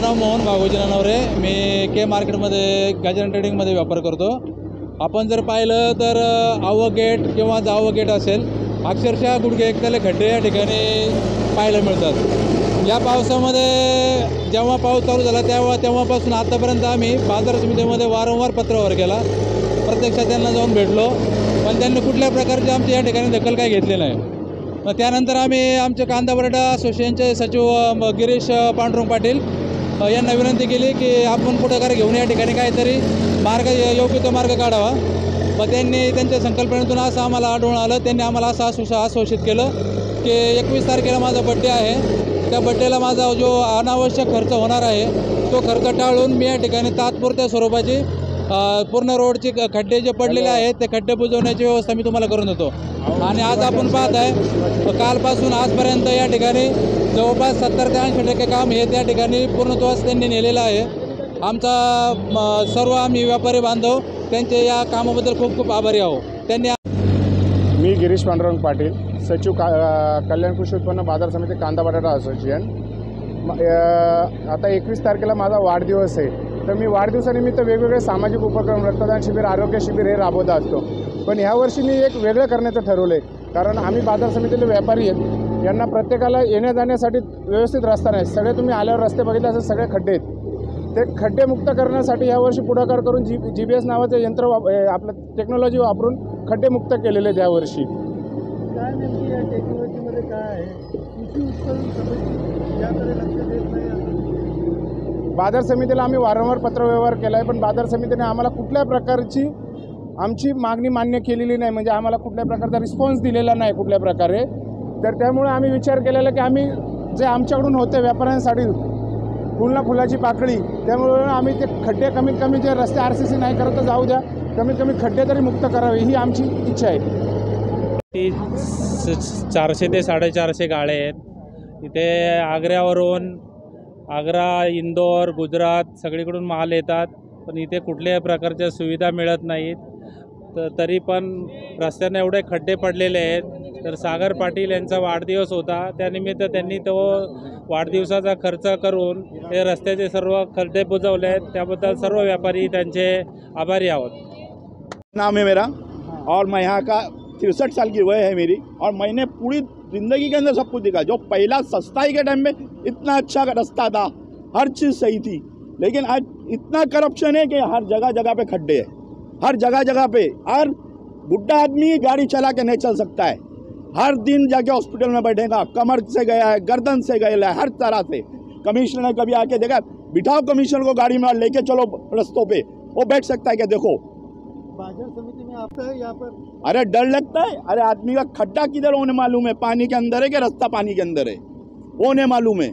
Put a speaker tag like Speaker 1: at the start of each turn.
Speaker 1: नाव मोहन भागोजी नानवरे, मी के मार्केटमध्ये गजानन ट्रेडिंगमध्ये व्यापार करतो। आपण जर पाहिलं तर आवक गेट किंवा जावं गेट असेल, अक्षरशः गुडघे एकतले खड्डे या ठिकाणी पाहायला मिळतात। या पावसामध्ये जेव्हा पाऊस चालू झाला तेव्हापासून आतापर्यंत आम्ही बाजार समितीमध्ये वारंवार पत्रावर केला, प्रत्यक्षात त्यांना जाऊन भेटलो, पण त्यांनी कुठल्या प्रकारची आमची या ठिकाणी दखल काही घेतली नाही। मग त्यानंतर आम्ही आमचे कांदा बटाटा असोसिएशनचे सचिव गिरीश पांडुरंग पाटील यांना विनंती केली की आपण पुढाकार घेऊन या ठिकाणी काहीतरी मार्ग, योग्य तो मार्ग काढावा। मग त्यांनी त्यांच्या संकल्पनेतून असं आम्हाला आढळून आलं, त्यांनी आम्हाला असं आश्वासित केलं की 21 तारखेला माझा बड्डे आहे, त्या बड्डेला माझा जो अनावश्यक खर्च होणार आहे तो खर्च टाळून मी या ठिकाणी तात्पुरत्या स्वरूपाची पूर्ण रोडचे खड्डे जे पडलेले आहेत ते खड्डे बुजवण्याची व्यवस्था मी तुम्हाला करून देतो। आणि आज आपण पाहत आहे कालपासून आजपर्यंत या ठिकाणी जवळपास 70 ते 80% काम हे त्या ठिकाणी पूर्णत्वास त्यांनी नेलेलं आहे। आमचा सर्व आम्ही व्यापारी बांधव त्यांचे या कामाबद्दल खूप खूप आभारी आहोत। त्यांनी
Speaker 2: मी गिरीश पांडुरंग पाटील, सचिव कल्याण कृषी उत्पन्न बाजार समिती कांदा बटाटा असोसिएशन। आता 21 तारखेला माझा वाढदिवस आहे, तर मी वाढदिवसानिमित्त वेगवेगळे सामाजिक उपक्रम, रक्तदान शिबिर, आरोग्य शिबिर हे राबवत असतो। पण ह्यावर्षी मी एक वेगळं करण्याचं ठरवलं आहे, कारण आम्ही बाजार समितीतले व्यापारी आहेत, यांना प्रत्येकाला येण्या जाण्यासाठी व्यवस्थित रस्ता नाही। सगळे तुम्ही आल्यावर रस्ते बघितले असं सगळे खड्डे आहेत, ते खड्डे मुक्त करण्यासाठी यावर्षी पुढाकार करून GPS नावाचं यंत्र आपलं टेक्नॉलॉजी वापरून खड्डे मुक्त केलेले आहेत यावर्षी।
Speaker 3: काय नेमकी या टेक्नॉलॉजीमध्ये काय आहे? कृषी उत्पादन समिती याकडे लक्ष देत नाही।
Speaker 2: बाजार समितीला आम्ही वारंवार पत्रव्यवहार केला आहे, पण बाजार समितीने आम्हाला कुठल्या प्रकारची आमची मागणी मान्य केलेली नाही, म्हणजे आम्हाला कुठल्या प्रकारचा रिस्पॉन्स दिलेला नाही कुठल्या प्रकारे। तर त्यामुळे आम्ही विचार केलेला की आम्ही जे आमच्याकडून होते व्यापाऱ्यांसाठी फुलाची पाकळी, त्यामुळे आम्ही ते खड्डे कमीत कमी जे रस्ते RCC नाही करत जाऊ द्या, कमीत कमी खड्डे तरी मुक्त करावे ही आमची इच्छा आहे।
Speaker 1: 400 ते 450 गाड्या आहेत इथे। आग्रा, इंदोर, गुजरात सगळीकडून माल येतात, पण इथे कुठल्याही प्रकारच्या सुविधा मिळत नाहीत। तरी पण रस्त्याने एवढे खड्डे पडलेले आहेत। तर सागर पाटील यांचा वाढदिवस होता, त्यानिमित्त त्यांनी तो वाढदिवसाचा खर्च करून हे रस्त्याचे सर्व खड्डे बुजवले आहेत, त्याबद्दल सर्व व्यापारी त्यांचे आभारी आहोत।
Speaker 4: नाम है मेरा और मैं यहाँ का 63 साल की वय है मेरी, और मैंने पूरी ज़िंदगी के अंदर सब कुछ देखा। जो पहला सस्ताई के टाइम में इतना अच्छा रास्ता था, हर चीज़ सही थी, लेकिन आज इतना करप्शन है कि हर जगह जगह पे खड्डे हैं, हर जगह जगह पे। और बुढ़ा आदमी गाड़ी चला के नहीं चल सकता है, हर दिन जाके हॉस्पिटल में बैठेगा, कमर से गया है, गर्दन से गया है, हर तरह से। कमिश्नर ने कभी आके देखा, बिठाओ कमिश्नर को गाड़ी में, लेके चलो रस्तों पे, वो बैठ सकता है क्या? देखो
Speaker 3: बाजार समिति में आता है यहाँ पर।
Speaker 4: अरे डर लगता है। अरे आदमी का खड्डा किधर होने मालूम है, पानी के अंदर है कि रास्ता पानी के अंदर है, वो नहीं मालूम है।